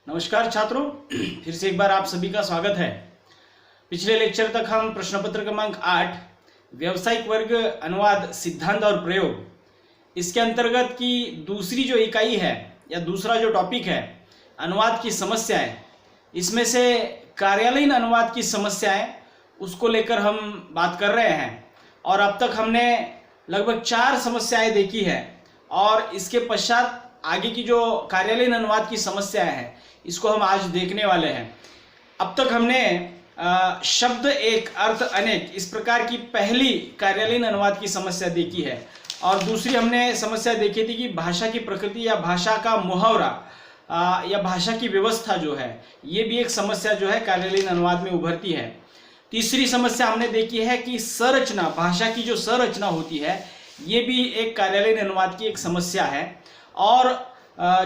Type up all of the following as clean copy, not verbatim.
नमस्कार छात्रों, फिर से एक बार आप सभी का स्वागत है। पिछले लेक्चर तक हम प्रश्न पत्र क्रमांक 8 व्यावसायिक वर्ग अनुवाद सिद्धांत और प्रयोग इसके अंतर्गत की दूसरी जो इकाई है या दूसरा जो टॉपिक है अनुवाद की समस्याएं, इसमें से कार्यालयीन अनुवाद की समस्याएं उसको लेकर हम बात कर रहे हैं। और अब तक हमने लगभग 4 समस्याएं देखी है और इसके पश्चात आगे की जो कार्यालयीन अनुवाद की समस्याएं हैं इसको हम आज देखने वाले हैं। अब तक हमने शब्द एक अर्थ अनेक इस प्रकार की पहली कार्यालयीन अनुवाद की समस्या देखी है और दूसरी हमने समस्या देखी थी कि भाषा की प्रकृति या भाषा का मुहावरा या भाषा की व्यवस्था जो है ये भी एक समस्या जो है कार्यालयीन अनुवाद में उभरती है। तीसरी समस्या हमने देखी है कि संरचना, भाषा की जो संरचना होती है ये भी एक कार्यालयीन अनुवाद की एक समस्या है। और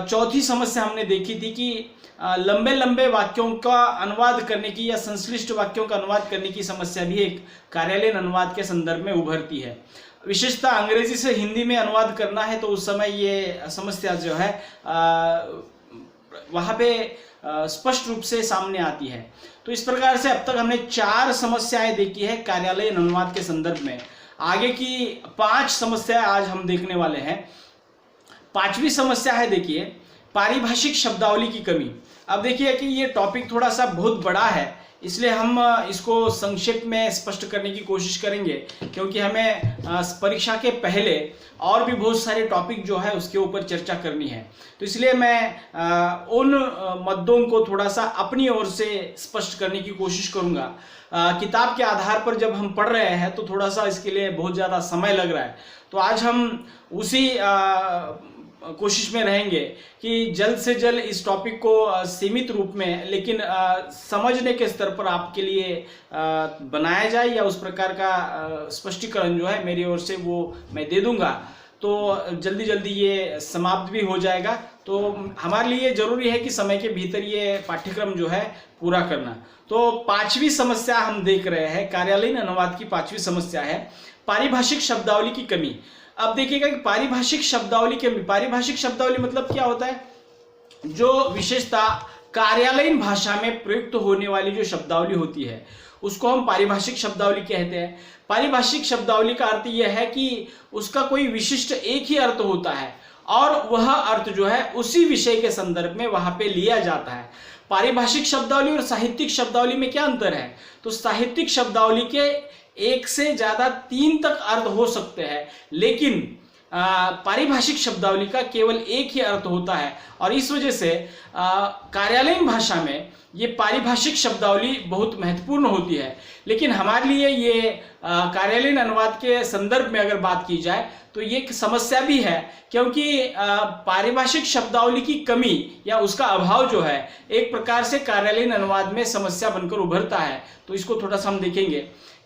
चौथी समस्या हमने देखी थी कि लंबे लंबे वाक्यों का अनुवाद करने की या संश्लिष्ट वाक्यों का अनुवाद करने की समस्या भी एक कार्यालयीन अनुवाद के संदर्भ में उभरती है। विशेषतः अंग्रेजी से हिंदी में अनुवाद करना है तो उस समय ये समस्या जो है वहाँ पे स्पष्ट रूप से सामने आती है। तो इस प्रकार से अब तक हमने 4 समस्याएं देखी है कार्यालयीन अनुवाद के संदर्भ में। आगे की 5 समस्याएं आज हम देखने वाले हैं। 5वीं समस्या है, देखिए, पारिभाषिक शब्दावली की कमी। अब देखिए कि ये टॉपिक थोड़ा सा बहुत बड़ा है, इसलिए हम इसको संक्षेप में स्पष्ट करने की कोशिश करेंगे क्योंकि हमें परीक्षा के पहले और भी बहुत सारे टॉपिक जो है उसके ऊपर चर्चा करनी है। तो इसलिए मैं उन मुद्दों को थोड़ा सा अपनी ओर से स्पष्ट करने की कोशिश करूंगा। किताब के आधार पर जब हम पढ़ रहे हैं तो थोड़ा सा इसके लिए बहुत ज़्यादा समय लग रहा है, तो आज हम उसी कोशिश में रहेंगे कि जल्द से जल्द इस टॉपिक को सीमित रूप में लेकिन समझने के स्तर पर आपके लिए बनाया जाए या उस प्रकार का स्पष्टीकरण जो है मेरी ओर से वो मैं दे दूंगा। तो जल्दी जल्दी ये समाप्त भी हो जाएगा। तो हमारे लिए जरूरी है कि समय के भीतर ये पाठ्यक्रम जो है पूरा करना। तो 5वीं समस्या हम देख रहे हैं, कार्यालयीन अनुवाद की 5वीं समस्या है पारिभाषिक शब्दावली की कमी। अब देखिएगा कि पारिभाषिक शब्दावली मतलब क्या होता है? जो विशेषता कार्यालयीन भाषा में प्रयुक्त होने वाली जो शब्दावली होती है उसको हम पारिभाषिक शब्दावली कहते हैं। पारिभाषिक शब्दावली का अर्थ यह है कि उसका कोई विशिष्ट एक ही अर्थ होता है और वह अर्थ जो है उसी विषय के संदर्भ में वहां पे लिया जाता है। पारिभाषिक शब्दावली और साहित्यिक शब्दावली में क्या अंतर है? तो साहित्यिक शब्दावली के 1 से ज्यादा 3 तक अर्थ हो सकते हैं, लेकिन पारिभाषिक शब्दावली का केवल एक ही अर्थ होता है और इस वजह से कार्यालयीन भाषा में ये पारिभाषिक शब्दावली बहुत महत्वपूर्ण होती है। लेकिन हमारे लिए ये कार्यालयीन अनुवाद के संदर्भ में अगर बात की जाए तो ये एक समस्या भी है क्योंकि पारिभाषिक शब्दावली की कमी या उसका अभाव जो है एक प्रकार से कार्यालयीन अनुवाद में समस्या बनकर उभरता है। तो इसको थोड़ा सा हम देखेंगे।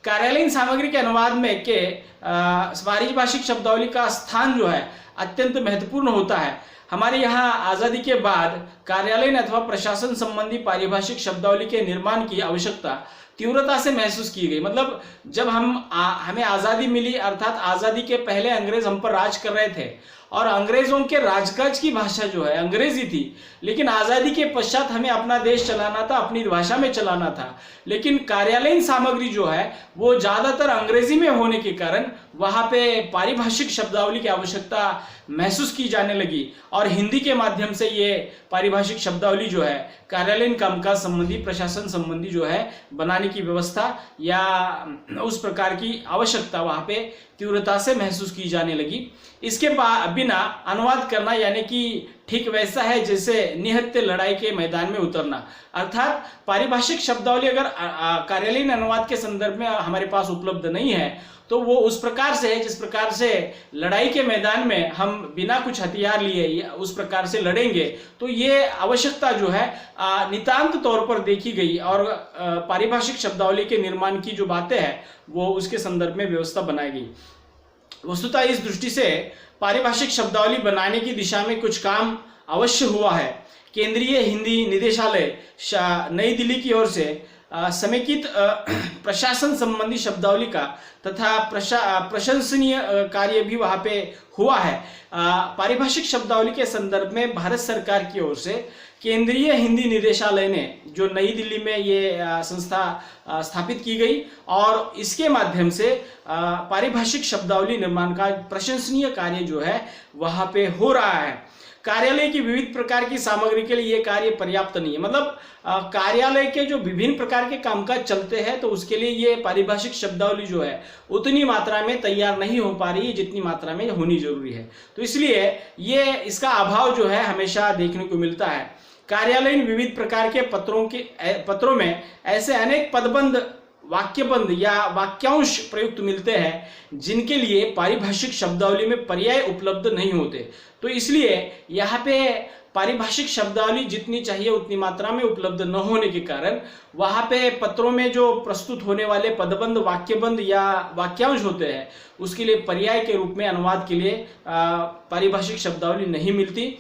कार्यालयीन सामग्री के अनुवाद में के पारिभाषिक शब्दावली का स्थान जो है अत्यंत महत्वपूर्ण होता है। हमारे यहाँ आज़ादी के बाद कार्यालयीन अथवा प्रशासन संबंधी पारिभाषिक शब्दावली के निर्माण की आवश्यकता तीव्रता से महसूस की गई। मतलब जब हमें आज़ादी मिली, अर्थात आज़ादी के पहले अंग्रेज हम पर राज कर रहे थे और अंग्रेजों के राजकाज की भाषा जो है अंग्रेजी थी, लेकिन आज़ादी के पश्चात हमें अपना देश चलाना था, अपनी भाषा में चलाना था। लेकिन कार्यालयीन सामग्री जो है वो ज़्यादातर अंग्रेजी में होने के कारण वहाँ पे पारिभाषिक शब्दावली की आवश्यकता महसूस की जाने लगी और हिंदी के माध्यम से ये पारिभाषिक शब्दावली जो है कार्यालयीन कामकाज संबंधी, प्रशासन संबंधी जो है बनाने की व्यवस्था या उस प्रकार की आवश्यकता वहाँ पे तीव्रता से महसूस की जाने लगी। इसके बिना अनुवाद करना यानी कि ठीक वैसा है जैसे निहत्थे लड़ाई के मैदान में उतरना। अर्थात पारिभाषिक शब्दावली अगर कार्यालयीन अनुवाद के संदर्भ में हमारे पास उपलब्ध नहीं है तो वो उस प्रकार से है जिस प्रकार से लड़ाई के मैदान में हम बिना कुछ हथियार लिए उस प्रकार से लड़ेंगे। तो ये आवश्यकता जो है नितांत तौर पर देखी गई और पारिभाषिक शब्दावली के निर्माण की जो बातें हैं वो उसके संदर्भ में व्यवस्था बनाई गई। वस्तुतः इस दृष्टि से पारिभाषिक शब्दावली बनाने की दिशा में कुछ काम अवश्य हुआ है। केंद्रीय हिंदी निदेशालय नई दिल्ली की ओर से समेकित प्रशासन संबंधी शब्दावली का तथा प्रशंसनीय कार्य भी वहाँ पे हुआ है। पारिभाषिक शब्दावली के संदर्भ में भारत सरकार की ओर से केंद्रीय हिंदी निदेशालय ने जो नई दिल्ली में ये संस्था स्थापित की गई और इसके माध्यम से पारिभाषिक शब्दावली निर्माण का प्रशंसनीय कार्य जो है वहां पे हो रहा है। कार्यालय की विविध प्रकार की सामग्री के लिए ये कार्य पर्याप्त नहीं है, मतलब कार्यालय के जो विभिन्न प्रकार के कामकाज चलते हैं तो उसके लिए ये पारिभाषिक शब्दावली जो है उतनी मात्रा में तैयार नहीं हो पा रही है जितनी मात्रा में होनी जरूरी है। तो इसलिए ये इसका अभाव जो है हमेशा देखने को मिलता है। कार्यालयीन विविध प्रकार के पत्रों में ऐसे अनेक पदबंध, वाक्यबंध या वाक्यांश प्रयुक्त मिलते हैं जिनके लिए पारिभाषिक शब्दावली में पर्याय उपलब्ध नहीं होते। तो इसलिए यहाँ पे पारिभाषिक शब्दावली जितनी चाहिए उतनी मात्रा में उपलब्ध न होने के कारण वहाँ पे पत्रों में जो प्रस्तुत होने वाले पदबंध, वाक्यबंध या वाक्यांश होते हैं उसके लिए पर्याय के रूप में अनुवाद के लिए पारिभाषिक शब्दावली नहीं मिलती।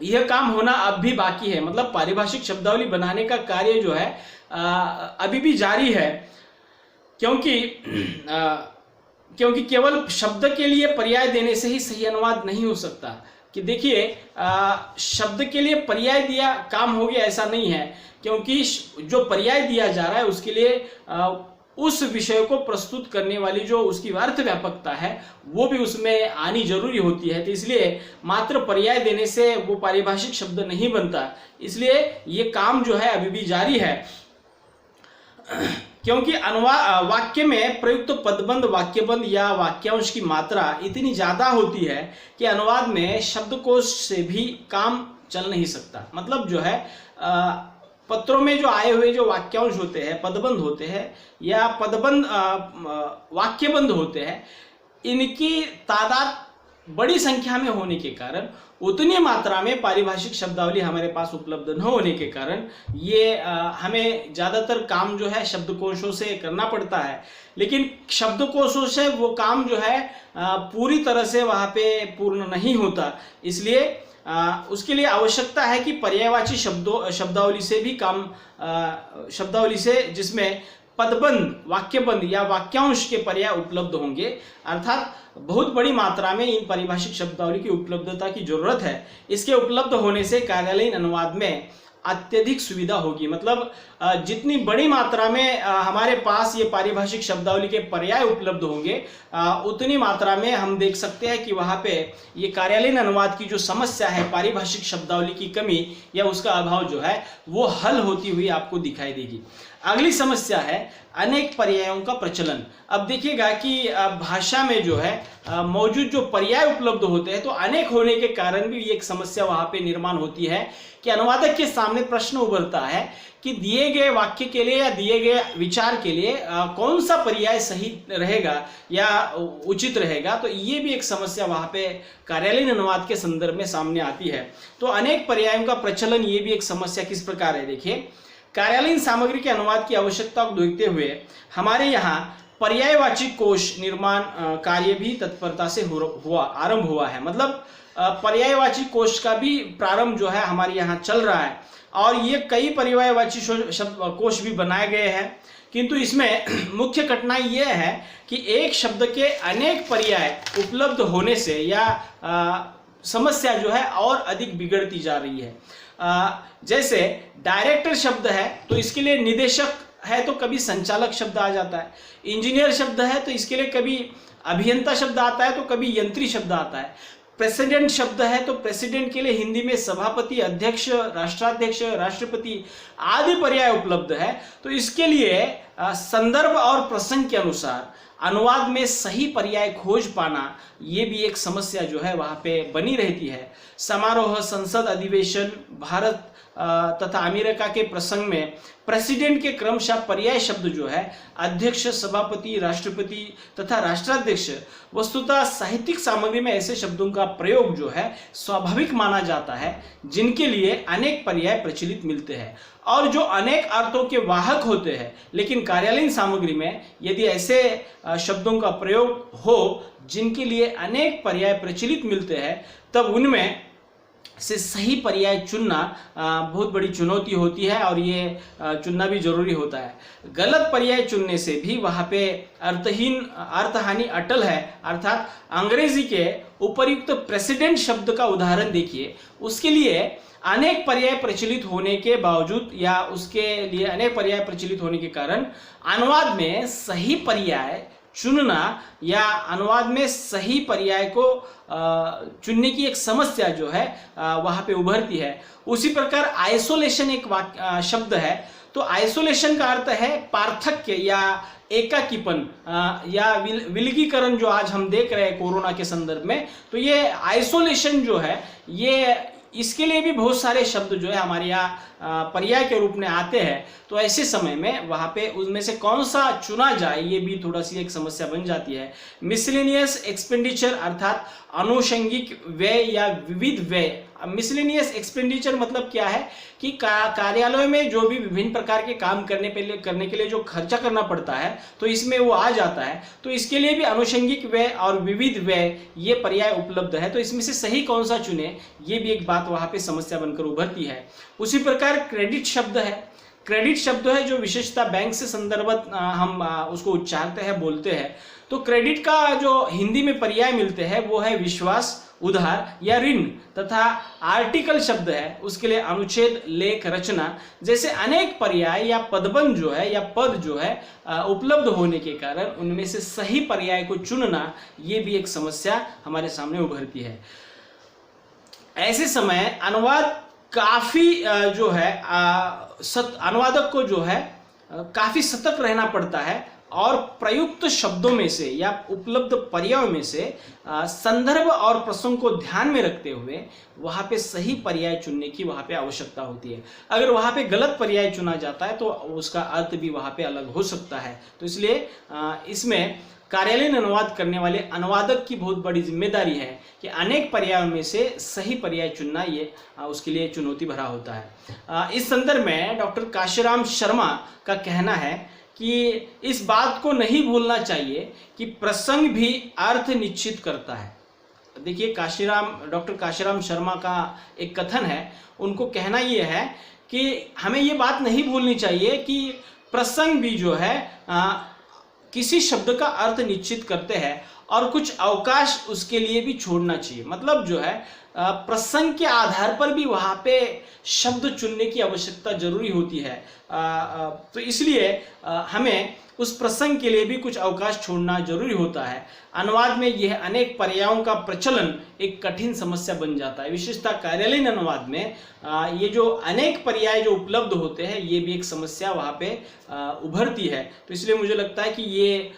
यह काम होना अब भी बाकी है, मतलब पारिभाषिक शब्दावली बनाने का कार्य जो है अभी भी जारी है, क्योंकि केवल शब्द के लिए पर्याय देने से ही सही अनुवाद नहीं हो सकता। कि देखिए शब्द के लिए पर्याय दिया काम हो गया ऐसा नहीं है, क्योंकि जो पर्याय दिया जा रहा है उसके लिए उस विषय को प्रस्तुत करने वाली जो उसकी अर्थ व्यापकता है वो भी उसमें आनी जरूरी होती है। तो इसलिए मात्र पर्याय देने से वो पारिभाषिक शब्द नहीं बनता, इसलिए ये काम जो है अभी भी जारी है। क्योंकि वाक्य में प्रयुक्त पदबंध, वाक्यबंध या वाक्यांश की मात्रा इतनी ज्यादा होती है कि अनुवाद में शब्दकोश से भी काम चल नहीं सकता। मतलब जो है पत्रों में जो आए हुए जो वाक्यांश होते हैं, पदबंध होते हैं या पदबंध वाक्यबंध होते हैं, इनकी तादाद बड़ी संख्या में होने के कारण, उतनी मात्रा में पारिभाषिक शब्दावली हमारे पास उपलब्ध न होने के कारण ये हमें ज़्यादातर काम जो है शब्दकोशों से करना पड़ता है। लेकिन शब्दकोशों से वो काम जो है पूरी तरह से वहाँ पे पूर्ण नहीं होता, इसलिए उसके लिए आवश्यकता है कि पर्यायवाची शब्दावली से भी काम, शब्दावली से जिसमें पदबंध, वाक्यबंध या वाक्यांश के पर्याय उपलब्ध होंगे, अर्थात बहुत बड़ी मात्रा में इन पारिभाषिक शब्दावली की उपलब्धता की जरूरत है। इसके उपलब्ध होने से कार्यालयीन अनुवाद में अत्यधिक सुविधा होगी। मतलब जितनी बड़ी मात्रा में हमारे पास ये पारिभाषिक शब्दावली के पर्याय उपलब्ध होंगे, उतनी मात्रा में हम देख सकते हैं कि वहाँ पे ये कार्यालयीन अनुवाद की जो समस्या है, पारिभाषिक शब्दावली की कमी या उसका अभाव जो है वो हल होती हुई आपको दिखाई देगी। अगली समस्या है अनेक पर्यायों का प्रचलन। अब देखिएगा कि भाषा में जो है मौजूद जो पर्याय उपलब्ध होते हैं तो अनेक होने के कारण भी एक समस्या वहाँ पे निर्माण होती है कि अनुवादक के सामने प्रश्न उभरता है कि दिए गए वाक्य के लिए या दिए गए विचार के लिए कौन सा पर्याय सही रहेगा या उचित रहेगा। तो ये भी एक समस्या वहाँ पे कार्यालयीन अनुवाद के संदर्भ में सामने आती है। तो अनेक पर्यायों का प्रचलन, ये भी एक समस्या किस प्रकार है। देखिए, कार्यालयीन सामग्री के अनुवाद की आवश्यकता को देखते हुए हमारे यहाँ पर्यायवाची कोश निर्माण कार्य भी तत्परता से आरंभ हुआ है। मतलब पर्यायवाची कोश का भी प्रारंभ जो है हमारे यहाँ चल रहा है और ये कई पर्यायवाची कोश भी बनाए गए हैं, किंतु इसमें मुख्य कठिनाई ये है कि एक शब्द के अनेक पर्याय उपलब्ध होने से या समस्या जो है और अधिक बिगड़ती जा रही है। जैसे डायरेक्टर शब्द है तो इसके लिए निदेशक है तो कभी संचालक शब्द आ जाता है, इंजीनियर शब्द है तो इसके लिए कभी अभियंता शब्द आता है तो कभी यंत्री शब्द आता है, प्रेसिडेंट शब्द है तो प्रेसिडेंट के लिए हिंदी में सभापति, अध्यक्ष, राष्ट्राध्यक्ष, राष्ट्रपति आदि पर्याय उपलब्ध है। तो इसके लिए संदर्भ और प्रसंग के अनुसार अनुवाद में सही पर्याय खोज पाना ये भी एक समस्या जो है वहाँ पे बनी रहती है। समारोह, संसद अधिवेशन, भारत तथा अमेरिका के प्रसंग में प्रेसिडेंट के क्रमशः पर्याय शब्द जो है अध्यक्ष, सभापति, राष्ट्रपति तथा राष्ट्राध्यक्ष, वस्तुतः साहित्यिक सामग्री में ऐसे शब्दों का प्रयोग जो है स्वाभाविक माना जाता है जिनके लिए अनेक पर्याय प्रचलित मिलते हैं और जो अनेक अर्थों के वाहक होते हैं। लेकिन कार्यालयीन सामग्री में यदि ऐसे शब्दों का प्रयोग हो जिनके लिए अनेक पर्याय प्रचलित मिलते हैं, तब उनमें से सही पर्याय चुनना बहुत बड़ी चुनौती होती है, और ये चुनना भी जरूरी होता है। गलत पर्याय चुनने से भी वहाँ पे अर्थहानि अटल है। अर्थात अंग्रेजी के उपर्युक्त प्रेसिडेंट शब्द का उदाहरण देखिए, उसके लिए अनेक पर्याय प्रचलित होने के बावजूद या उसके लिए अनेक पर्याय प्रचलित होने के कारण अनुवाद में सही पर्याय चुनना या अनुवाद में सही पर्याय को चुनने की एक समस्या जो है वहाँ पे उभरती है। उसी प्रकार आइसोलेशन एक शब्द है। तो आइसोलेशन का अर्थ है पार्थक्य या एकाकीपन या विलगीकरण, जो आज हम देख रहे हैं कोरोना के संदर्भ में। तो ये आइसोलेशन जो है, ये इसके लिए भी बहुत सारे शब्द जो है हमारे यहाँ पर्याय के रूप में आते हैं। तो ऐसे समय में वहाँ पे उनमें से कौन सा चुना जाए, ये भी थोड़ा सी एक समस्या बन जाती है। मिसलेनियस एक्सपेंडिचर अर्थात अनुषंगिक व्यय या विविध व्यय। मिसलेनियस एक्सपेंडिचर मतलब क्या है कि कार्यालय में जो भी विभिन्न प्रकार के काम करने के लिए जो खर्चा करना पड़ता है, तो इसमें वो आ जाता है। तो इसके लिए भी अनुषंगिक व्यय और विविध व्यय ये पर्याय उपलब्ध है। तो इसमें से सही कौन सा चुने, ये भी एक बात वहाँ पे समस्या बनकर उभरती है। उसी प्रकार क्रेडिट शब्द है। क्रेडिट शब्द है जो विशेषता बैंक से संदर्भित हम उसको उच्चारते हैं, बोलते हैं। तो क्रेडिट का जो हिंदी में पर्याय मिलते हैं वो है विश्वास, उधार या ऋण। तथा आर्टिकल शब्द है, उसके लिए अनुच्छेद, लेख, रचना जैसे अनेक पर्याय या पदबंध जो है या पद जो है उपलब्ध होने के कारण उनमें से सही पर्याय को चुनना, ये भी एक समस्या हमारे सामने उभरती है। ऐसे समय अनुवाद काफी जो है अनुवादक को जो है काफी सतर्क रहना पड़ता है और प्रयुक्त शब्दों में से या उपलब्ध पर्यायों में से संदर्भ और प्रसंग को ध्यान में रखते हुए वहाँ पे सही पर्याय चुनने की वहाँ पे आवश्यकता होती है। अगर वहाँ पे गलत पर्याय चुना जाता है तो उसका अर्थ भी वहाँ पे अलग हो सकता है। तो इसलिए इसमें कार्यालयीन अनुवाद करने वाले अनुवादक की बहुत बड़ी जिम्मेदारी है कि अनेक पर्यायों में से सही पर्याय चुनना ये उसके लिए चुनौती भरा होता है। इस संदर्भ में डॉक्टर काशीराम शर्मा का कहना है कि इस बात को नहीं भूलना चाहिए कि प्रसंग भी अर्थ निश्चित करता है। देखिए डॉक्टर काशीराम शर्मा का एक कथन है, उनको कहना ये है कि हमें ये बात नहीं भूलनी चाहिए कि प्रसंग भी जो है किसी शब्द का अर्थ निश्चित करते हैं और कुछ अवकाश उसके लिए भी छोड़ना चाहिए। मतलब जो है प्रसंग के आधार पर भी वहाँ पे शब्द चुनने की आवश्यकता जरूरी होती है। तो इसलिए हमें उस प्रसंग के लिए भी कुछ अवकाश छोड़ना जरूरी होता है। अनुवाद में यह अनेक पर्यायों का प्रचलन एक कठिन समस्या बन जाता है। विशेषतः कार्यालयीन अनुवाद में ये जो अनेक पर्याय जो उपलब्ध होते हैं, ये भी एक समस्या वहाँ पे उभरती है। तो इसलिए मुझे लगता है कि ये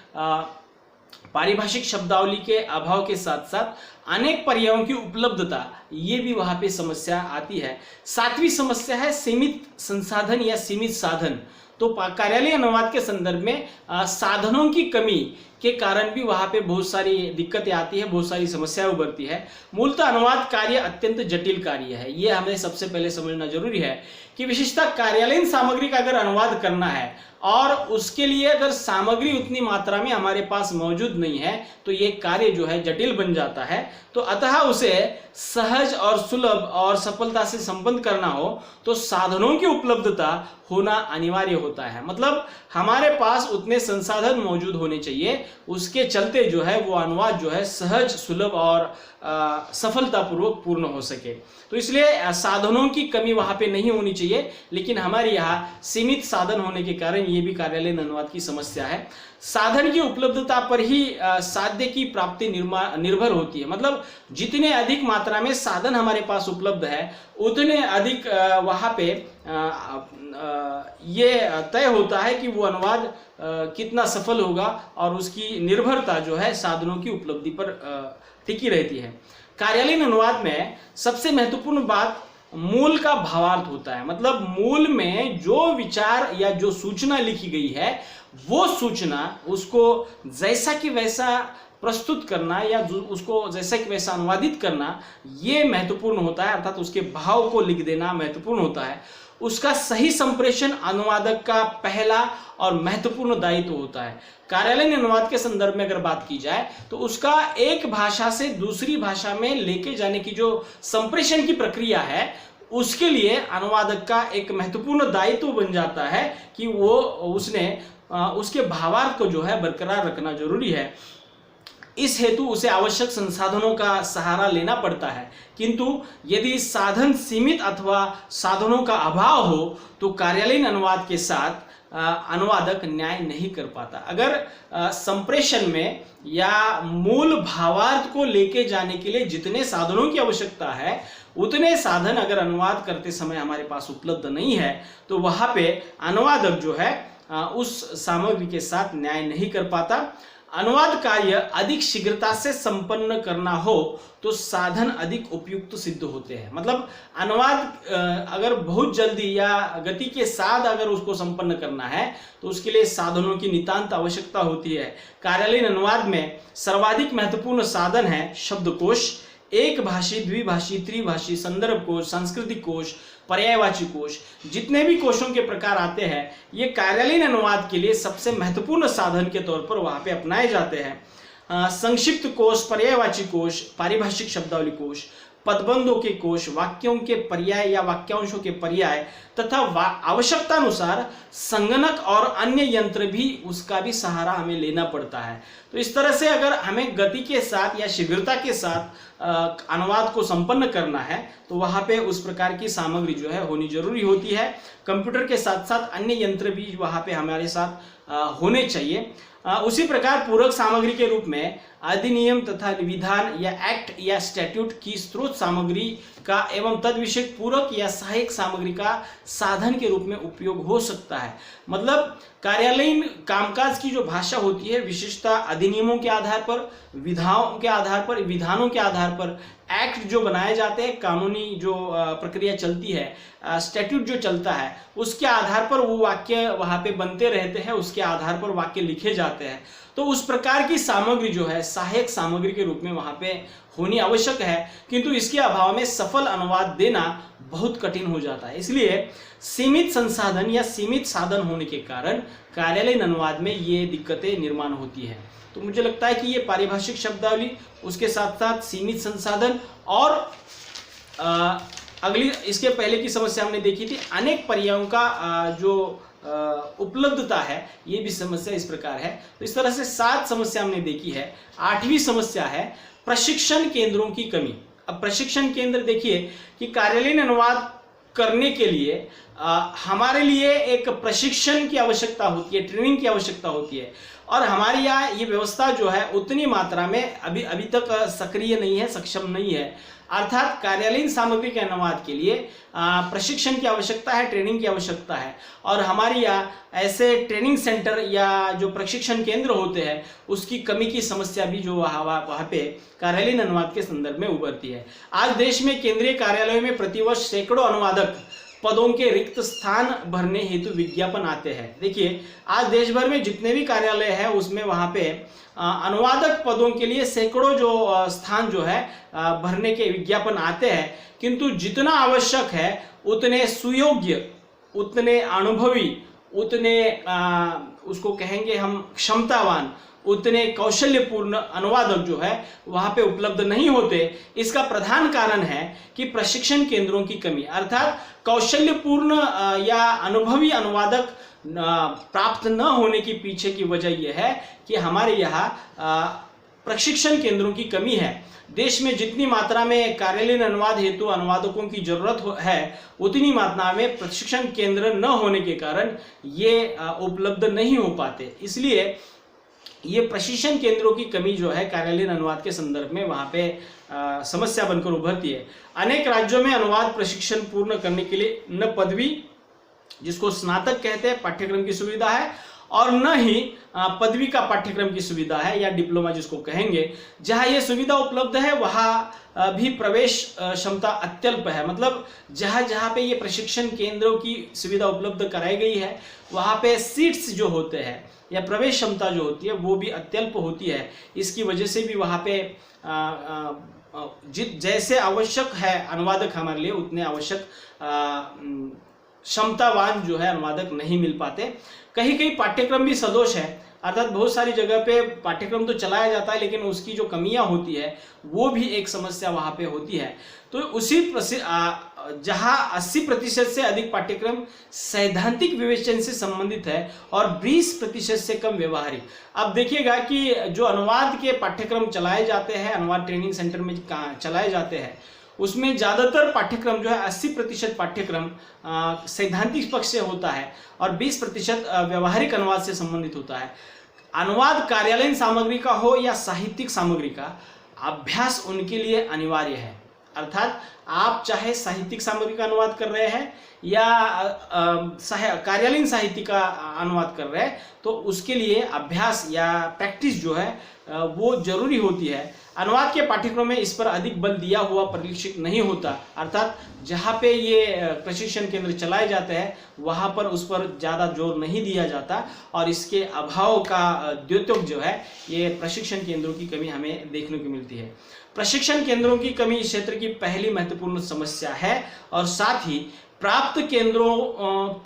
पारिभाषिक शब्दावली के अभाव के साथ साथ अनेक पर्यायों की उपलब्धता, ये भी वहाँ पे समस्या आती है। सातवीं समस्या है सीमित संसाधन या सीमित साधन। तो कार्यालयीन अनुवाद के संदर्भ में साधनों की कमी के कारण भी वहाँ पे बहुत सारी दिक्कतें आती है, बहुत सारी समस्याएं उभरती है। मूलतः अनुवाद कार्य अत्यंत जटिल कार्य है, ये हमें सबसे पहले समझना जरूरी है कि विशेषतः कार्यालयीन सामग्री का अगर अनुवाद करना है और उसके लिए अगर सामग्री उतनी मात्रा में हमारे पास मौजूद नहीं है तो ये कार्य जो है जटिल बन जाता है। तो अतः उसे सहज और सुलभ और सफलता से संपन्न करना हो तो साधनों की उपलब्धता होना अनिवार्य होता है। मतलब हमारे पास उतने संसाधन मौजूद होने चाहिए, उसके चलते जो है वो अनुवाद जो है सहज, सुलभ और सफलतापूर्वक पूर्ण हो सके। तो इसलिए साधनों की कमी वहाँ पे नहीं होनी चाहिए, लेकिन हमारे यहाँ सीमित साधन होने के कारण ये भी कार्यालयीन अनुवाद की समस्या है। साधन की उपलब्धता पर ही साध्य की प्राप्ति निर्भर होती है। मतलब जितने अधिक मात्रा में साधन हमारे पास उपलब्ध है उतने अधिक वहाँ पे ये तय होता है कि वो अनुवाद कितना सफल होगा और उसकी निर्भरता जो है साधनों की उपलब्धि पर टिकी रहती है। कार्यालयीन अनुवाद में सबसे महत्वपूर्ण बात मूल का भावार्थ होता है। मतलब मूल में जो विचार या जो सूचना लिखी गई है वो सूचना उसको जैसा कि वैसा प्रस्तुत करना या उसको जैसा कि वैसा अनुवादित करना ये महत्वपूर्ण होता है। अर्थात उसके भाव को लिख देना महत्वपूर्ण होता है। उसका सही संप्रेषण अनुवादक का पहला और महत्वपूर्ण दायित्व होता है। कार्यालयीन अनुवाद के संदर्भ में अगर बात की जाए तो उसका एक भाषा से दूसरी भाषा में लेके जाने की जो संप्रेषण की प्रक्रिया है, उसके लिए अनुवादक का एक महत्वपूर्ण दायित्व बन जाता है कि वो उसके भावार्थ को जो है बरकरार रखना जरूरी है। इस हेतु उसे आवश्यक संसाधनों का सहारा लेना पड़ता है, किंतु यदि साधन सीमित अथवा साधनों का अभाव हो तो कार्यालयीन अनुवाद के साथ अनुवादक न्याय नहीं कर पाता। अगर संप्रेषण में या मूल भावार्थ को लेके जाने के लिए जितने साधनों की आवश्यकता है, उतने साधन अगर अनुवाद करते समय हमारे पास उपलब्ध नहीं है तो वहां पे अनुवादक जो है उस सामग्री के साथ न्याय नहीं कर पाता। अनुवाद कार्य अधिक शीघ्रता से संपन्न करना हो तो साधन अधिक उपयुक्त सिद्ध होते हैं। मतलब अनुवाद अगर बहुत जल्दी या गति के साथ अगर उसको संपन्न करना है तो उसके लिए साधनों की नितांत आवश्यकता होती है। कार्यालयीन अनुवाद में सर्वाधिक महत्वपूर्ण साधन है शब्दकोश, एक भाषी, द्विभाषी, त्रिभाषी, संदर्भ कोश, सांस्कृतिक कोश, पर्यायवाची कोश। जितने भी कोशों के प्रकार आते हैं ये कार्यालयीन अनुवाद के लिए सबसे महत्वपूर्ण साधन के तौर पर वहां पे अपनाए जाते हैं। संक्षिप्त कोश, पर्यायवाची कोश, पारिभाषिक शब्दावली कोश, पदबंधों के कोश, वाक्यों के पर्याय या वाक्यांशों के पर्याय तथा आवश्यकतानुसार संगणक और अन्य यंत्र भी, उसका भी सहारा हमें लेना पड़ता है। तो इस तरह से अगर हमें गति के साथ या शीघ्रता के साथ अनुवाद को संपन्न करना है तो वहां पे उस प्रकार की सामग्री जो है होनी जरूरी होती है। कंप्यूटर के साथ साथ अन्य यंत्र भी वहां पे हमारे साथ होने चाहिए। उसी प्रकार पूरक सामग्री के रूप में अधिनियम तथा विधान या एक्ट या स्टैट्यूट की स्रोत सामग्री का एवं तद विषयक पूरक या सहायक सामग्री का साधन के रूप में उपयोग हो सकता है। मतलब कार्यालयीन कामकाज की जो भाषा होती है विशेषतः अधिनियमों के आधार पर, विधाओं के आधार पर, विधानों के आधार पर एक्ट जो बनाए जाते हैं, कानूनी जो प्रक्रिया चलती है, स्टैट्यूट जो चलता है, उसके आधार पर वो वाक्य वहाँ पे बनते रहते हैं, उसके आधार पर वाक्य लिखे जाते हैं। तो उस प्रकार की सामग्री जो है सहायक सामग्री के रूप में वहाँ पे होनी आवश्यक है, किंतु इसके अभाव में सफल अनुवाद देना बहुत कठिन हो जाता है। इसलिए सीमित संसाधन या सीमित साधन होने के कारण कार्यालयीन अनुवाद में ये दिक्कतें निर्माण होती है। तो मुझे लगता है कि ये पारिभाषिक शब्दावली, उसके साथ साथ सीमित संसाधन और अगली इसके पहले की समस्या हमने देखी थी अनेक पर्यायों का जो उपलब्धता है, ये भी समस्या इस प्रकार है। तो इस तरह से 7 समस्या हमने देखी है। 8वीं समस्या है प्रशिक्षण केंद्रों की कमी। अब प्रशिक्षण केंद्र देखिए कि कार्यालयीन अनुवाद करने के लिए हमारे लिए एक प्रशिक्षण की आवश्यकता होती है, ट्रेनिंग की आवश्यकता होती है, और हमारे यहाँ ये व्यवस्था जो है उतनी मात्रा में अभी तक सक्रिय नहीं है, सक्षम नहीं है। अर्थात कार्यालयीन सामग्री के अनुवाद के लिए प्रशिक्षण की आवश्यकता है, ट्रेनिंग की आवश्यकता है, और हमारे यहाँ ऐसे ट्रेनिंग सेंटर या जो प्रशिक्षण केंद्र होते हैं उसकी कमी की समस्या भी जो वहाँ पे कार्यालयीन अनुवाद के संदर्भ में उभरती है। आज देश में केंद्रीय कार्यालयों में प्रतिवर्ष सैकड़ों अनुवादक पदों के रिक्त स्थान भरने हेतु विज्ञापन आते हैं। देखिए आज देश भर में जितने भी कार्यालय है उसमें वहाँ पे अनुवादक पदों के लिए सैकड़ों जो स्थान जो है भरने के विज्ञापन आते हैं, किंतु जितना आवश्यक है उतने सुयोग्य, उतने अनुभवी, उतने उसको कहेंगे हम क्षमतावान, उतने कौशल्यपूर्ण अनुवादक जो है वहाँ पे उपलब्ध नहीं होते। इसका प्रधान कारण है कि प्रशिक्षण केंद्रों की कमी, अर्थात कौशल्यपूर्ण या अनुभवी अनुवादक प्राप्त न होने के पीछे की वजह यह है कि हमारे यहाँ प्रशिक्षण केंद्रों की कमी है। देश में जितनी मात्रा में कार्यालयीन अनुवाद हेतु अनुवादकों की जरूरत है उतनी मात्रा में प्रशिक्षण केंद्र न होने के कारण ये उपलब्ध नहीं हो पाते। इसलिए ये प्रशिक्षण केंद्रों की कमी जो है कार्यालयीन अनुवाद के संदर्भ में वहाँ पे समस्या बनकर उभरती है। अनेक राज्यों में अनुवाद प्रशिक्षण पूर्ण करने के लिए न पदवी, जिसको स्नातक कहते हैं, पाठ्यक्रम की सुविधा है, और न ही पदवी का पाठ्यक्रम की सुविधा है या डिप्लोमा जिसको कहेंगे। जहाँ ये सुविधा उपलब्ध है वहाँ भी प्रवेश क्षमता अत्यल्प है। मतलब जहाँ जहाँ पे ये प्रशिक्षण केंद्रों की सुविधा उपलब्ध कराई गई है वहाँ पे सीट्स जो होते हैं या प्रवेश क्षमता जो होती है वो भी अत्यल्प होती है। इसकी वजह से भी वहाँ पे जैसे आवश्यक है अनुवादक हमारे लिए उतने आवश्यक क्षमतावान जो है अनुवादक नहीं मिल पाते। कहीं कहीं पाठ्यक्रम भी सदोष है, अर्थात बहुत सारी जगह पे पाठ्यक्रम तो चलाया जाता है लेकिन उसकी जो कमियां होती है वो भी एक समस्या वहां पे होती है। तो उसी जहां 80% से अधिक पाठ्यक्रम सैद्धांतिक विवेचन से संबंधित है और 20% से कम व्यवहारिक। अब देखिएगा कि जो अनुवाद के पाठ्यक्रम चलाए जाते हैं, अनुवाद ट्रेनिंग सेंटर में चलाए जाते हैं, उसमें ज़्यादातर पाठ्यक्रम जो है 80% पाठ्यक्रम सैद्धांतिक पक्ष से होता है और 20% व्यवहारिक अनुवाद से संबंधित होता है। अनुवाद कार्यालयीन सामग्री का हो या साहित्यिक सामग्री का, अभ्यास उनके लिए अनिवार्य है। अर्थात आप चाहे साहित्यिक सामग्री का अनुवाद कर रहे हैं या कार्यालयीन साहित्य का अनुवाद कर रहे हैं, तो उसके लिए अभ्यास या प्रैक्टिस जो है वो जरूरी होती है। अनुवाद के पाठ्यक्रम में इस पर अधिक बल दिया हुआ परिलक्षित नहीं होता, अर्थात जहाँ पे ये प्रशिक्षण केंद्र चलाए जाते हैं वहाँ पर उस पर ज़्यादा जोर नहीं दिया जाता और इसके अभाव का द्योतक जो है ये प्रशिक्षण केंद्रों की कमी हमें देखने को मिलती है। प्रशिक्षण केंद्रों की कमी इस क्षेत्र की पहली महत्वपूर्ण समस्या है और साथ ही प्राप्त केंद्रों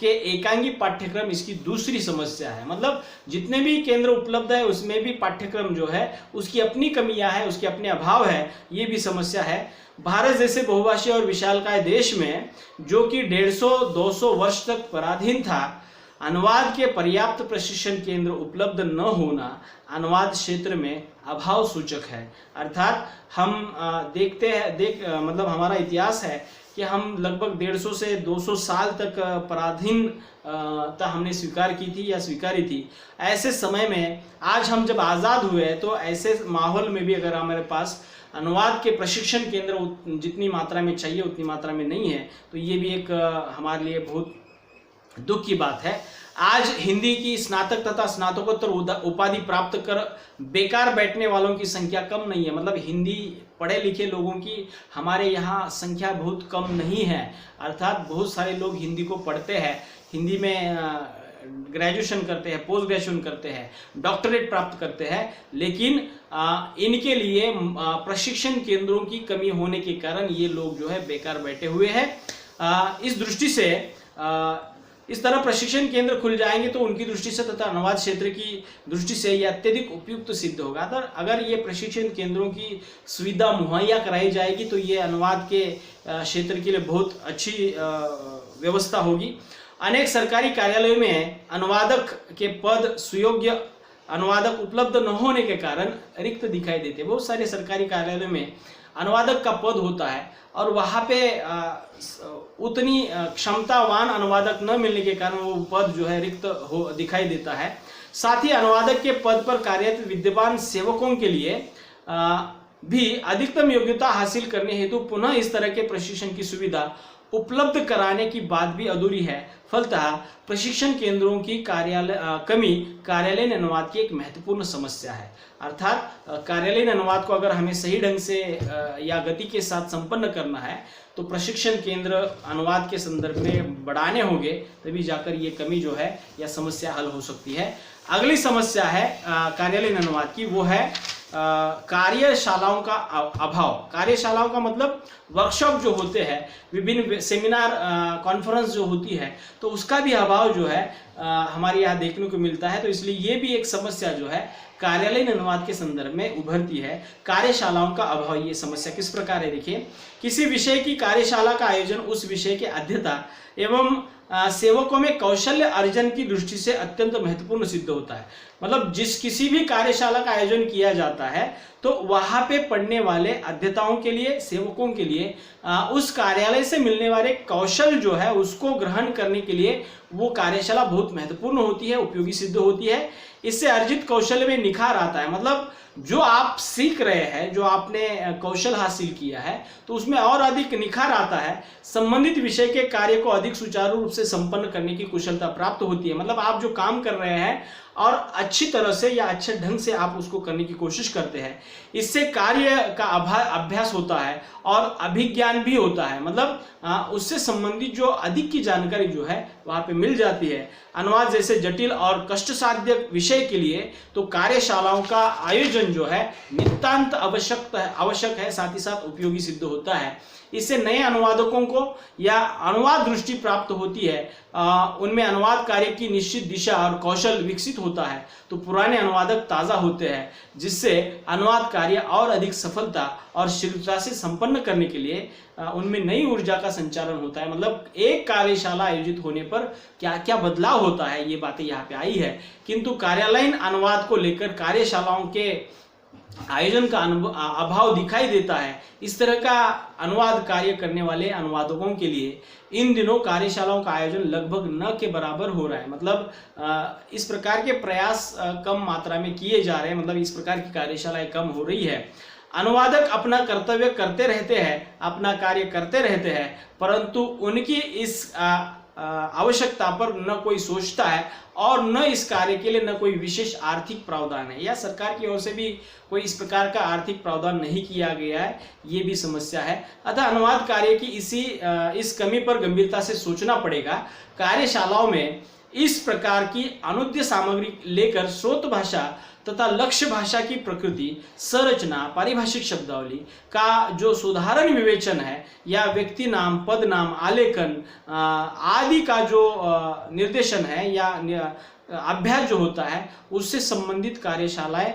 के एकांगी पाठ्यक्रम इसकी दूसरी समस्या है। मतलब जितने भी केंद्र उपलब्ध है उसमें भी पाठ्यक्रम जो है उसकी अपनी कमियां है, उसके अपने अभाव है, ये भी समस्या है। भारत जैसे बहुभाषीय और विशालकाय देश में जो कि 150-200 वर्ष तक पराधीन था, अनुवाद के पर्याप्त प्रशिक्षण केंद्र उपलब्ध न होना अनुवाद क्षेत्र में अभाव सूचक है। अर्थात हम देखते हैं मतलब हमारा इतिहास है कि हम लगभग 150 से 200 साल तक पराधीनता हमने स्वीकार की थी या स्वीकारी थी। ऐसे समय में आज हम जब आज़ाद हुए तो ऐसे माहौल में भी अगर हमारे पास अनुवाद के प्रशिक्षण केंद्र जितनी मात्रा में चाहिए उतनी मात्रा में नहीं है, तो ये भी एक हमारे लिए बहुत दुख की बात है। आज हिंदी की स्नातक तथा स्नातकोत्तर उपाधि प्राप्त कर बेकार बैठने वालों की संख्या कम नहीं है। मतलब हिंदी पढ़े लिखे लोगों की हमारे यहाँ संख्या बहुत कम नहीं है। अर्थात बहुत सारे लोग हिंदी को पढ़ते हैं, हिंदी में ग्रेजुएशन करते हैं, पोस्ट ग्रेजुएशन करते हैं, डॉक्टरेट प्राप्त करते हैं, लेकिन इनके लिए प्रशिक्षण केंद्रों की कमी होने के कारण ये लोग जो है बेकार बैठे हुए हैं। इस दृष्टि से इस तरह प्रशिक्षण केंद्र खुल जाएंगे तो उनकी दृष्टि से तथा अनुवाद क्षेत्र की दृष्टि से यह अत्यधिक उपयुक्त सिद्ध होगा। अगर ये प्रशिक्षण केंद्रों की सुविधा मुहैया कराई जाएगी तो ये अनुवाद के क्षेत्र के लिए बहुत अच्छी व्यवस्था होगी। अनेक सरकारी कार्यालयों में अनुवादक के पद सुयोग्य अनुवादक उपलब्ध न होने के कारण रिक्त दिखाई देते। बहुत सारे सरकारी कार्यालयों में अनुवादक का पद होता है और वहाँ पे उतनी क्षमतावान अनुवादक न मिलने के कारण वो पद जो है रिक्त दिखाई देता है। साथ ही अनुवादक के पद पर कार्यरत विद्यमान सेवकों के लिए भी अधिकतम योग्यता हासिल करने हेतु पुनः इस तरह के प्रशिक्षण की सुविधा उपलब्ध कराने की बात भी अधूरी है। फलतः प्रशिक्षण केंद्रों की कमी कार्यालयीन अनुवाद की एक महत्वपूर्ण समस्या है। अर्थात कार्यालयीन अनुवाद को अगर हमें सही ढंग से या गति के साथ संपन्न करना है तो प्रशिक्षण केंद्र अनुवाद के संदर्भ में बढ़ाने होंगे, तभी जाकर ये कमी जो है या समस्या हल हो सकती है। अगली समस्या है कार्यालयीन अनुवाद की, वो है कार्यशालाओं का अभाव। कार्यशालाओं का मतलब वर्कशॉप जो होते हैं, विभिन्न सेमिनार कॉन्फ्रेंस जो होती है, तो उसका भी अभाव जो है हमारे यहाँ देखने को मिलता है। तो इसलिए ये भी एक समस्या जो है कार्यालयीन अनुवाद के संदर्भ में उभरती है। कार्यशालाओं का अभाव, ये समस्या किस प्रकार है देखिए। किसी विषय की कार्यशाला का आयोजन उस विषय के अध्येता एवं सेवकों में कौशल्य अर्जन की दृष्टि से अत्यंत महत्वपूर्ण सिद्ध होता है। मतलब किसी भी कार्यशाला का आयोजन किया जाता है तो वहां पे पढ़ने वाले अध्येताओं के लिए, सेवकों के लिए उस कार्यालय से मिलने वाले कौशल जो है उसको ग्रहण करने के लिए वो कार्यशाला बहुत महत्वपूर्ण होती है, उपयोगी सिद्ध होती है। इससे अर्जित कौशल में निखार आता है। मतलब जो आप सीख रहे हैं, जो आपने कौशल हासिल किया है, तो उसमें और अधिक निखार आता है। संबंधित विषय के कार्य को अधिक सुचारू रूप से संपन्न करने की कुशलता प्राप्त होती है। मतलब आप जो काम कर रहे हैं और अच्छी तरह से या अच्छे ढंग से आप उसको करने की कोशिश करते हैं, इससे कार्य का अभ्यास होता है और अभिज्ञान भी होता है। मतलब उससे संबंधित जो अधिक की जानकारी जो है वहाँ पे मिल जाती है। अनुवाद जैसे जटिल और कष्टसाध्य विषय के लिए तो कार्यशालाओं का आयोजन जो है नितांत आवश्यक है, साथ ही साथ उपयोगी सिद्ध होता है। इससे नए अनुवादकों को या अनुवाद दृष्टि प्राप्त होती है, उनमें अनुवाद कार्य की निश्चित दिशा और कौशल विकसित होता है। तो पुराने अनुवादक ताज़ा होते हैं, जिससे अनुवाद कार्य और अधिक सफलता और शीघ्रता से संपन्न करने के लिए उनमें नई ऊर्जा का संचालन होता है। मतलब एक कार्यशाला आयोजित होने पर क्या क्या बदलाव होता है, ये बातें यहाँ पे आई है। किंतु कार्यालयीन अनुवाद को लेकर कार्यशालाओं के आयोजन का अभाव दिखाई देता है। इस तरह का अनुवाद कार्य करने वाले अनुवादकों के लिए इन दिनों कार्यशालाओं का आयोजन लगभग न के बराबर हो रहा है। मतलब इस प्रकार के प्रयास कम मात्रा में किए जा रहे हैं, मतलब इस प्रकार की कार्यशालाएं कम हो रही है। अनुवादक अपना कर्तव्य करते रहते हैं, अपना कार्य करते रहते हैं, परंतु उनकी इस आवश्यकता पर न कोई सोचता है और न इस कार्य के लिए न कोई विशेष आर्थिक प्रावधान है, या सरकार की ओर से भी कोई इस प्रकार का आर्थिक प्रावधान नहीं किया गया है, ये भी समस्या है। अतः अनुवाद कार्य की इस कमी पर गंभीरता से सोचना पड़ेगा। कार्यशालाओं में इस प्रकार की अनुद्य सामग्री लेकर स्रोत भाषा तथा लक्ष्य भाषा की प्रकृति, संरचना, पारिभाषिक शब्दावली का जो सुधारण विवेचन है, या व्यक्ति नाम, पद नाम, आलेखन आदि का जो निर्देशन है या अभ्यास जो होता है, उससे संबंधित कार्यशालाएं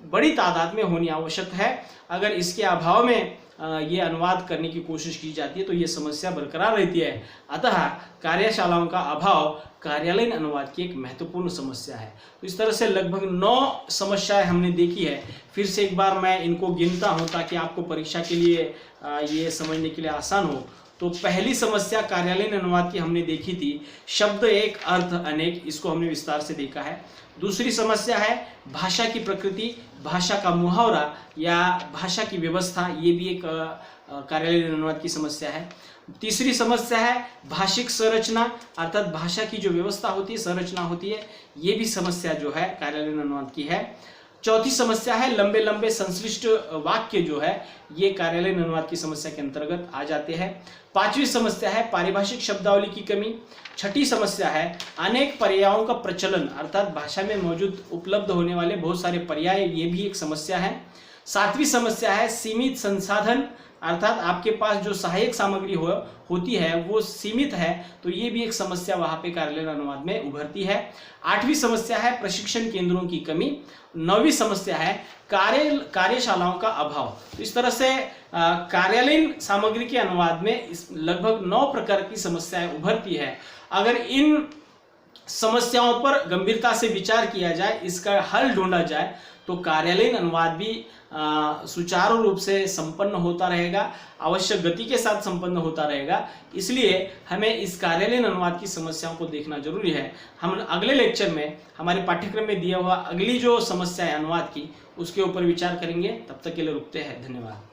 बड़ी तादाद में होनी आवश्यक है। अगर इसके अभाव में ये अनुवाद करने की कोशिश की जाती है तो ये समस्या बरकरार रहती है। अतः कार्यशालाओं का अभाव कार्यालयीन अनुवाद की एक महत्वपूर्ण समस्या है। तो इस तरह से लगभग 9 समस्याएं हमने देखी है। फिर से एक बार मैं इनको गिनता हूं ताकि आपको परीक्षा के लिए ये समझने के लिए आसान हो। तो पहली समस्या कार्यालयीन अनुवाद की हमने देखी थी, शब्द एक अर्थ अनेक, इसको हमने विस्तार से देखा है। दूसरी समस्या है भाषा की प्रकृति, भाषा का मुहावरा या भाषा की व्यवस्था, ये भी एक कार्यालयीन अनुवाद की समस्या है। तीसरी समस्या है भाषिक संरचना, अर्थात भाषा की जो व्यवस्था होती है, संरचना होती है, ये भी समस्या जो है कार्यालयीन अनुवाद की है। चौथी समस्या है लंबे लंबे संश्लिष्ट वाक्य जो है, ये कार्यालयीन अनुवाद की समस्या के अंतर्गत आ जाते हैं। पांचवी समस्या है पारिभाषिक शब्दावली की कमी। छठी समस्या है अनेक पर्यायों का प्रचलन, अर्थात भाषा में मौजूद उपलब्ध होने वाले बहुत सारे पर्याय, ये भी एक समस्या है। सातवीं समस्या है सीमित संसाधन, अर्थात आपके पास जो सहायक सामग्री होती है वो सीमित है, तो ये भी एक समस्या वहाँ पे कार्यालयीन अनुवाद में उभरती है। आठवीं समस्या है प्रशिक्षण केंद्रों की कमी। नौवीं समस्या है कार्यशालाओं का अभाव। तो इस तरह से कार्यालयीन सामग्री के अनुवाद में लगभग 9 प्रकार की समस्याएं उभरती है। अगर इन समस्याओं पर गंभीरता से विचार किया जाए, इसका हल ढूंढा जाए, तो कार्यालयीन अनुवाद भी सुचारू रूप से संपन्न होता रहेगा, आवश्यक गति के साथ संपन्न होता रहेगा। इसलिए हमें इस कार्यालयीन अनुवाद की समस्याओं को देखना जरूरी है। हम अगले लेक्चर में हमारे पाठ्यक्रम में दिया हुआ अगली जो समस्या है अनुवाद की, उसके ऊपर विचार करेंगे। तब तक के लिए रुकते हैं। धन्यवाद।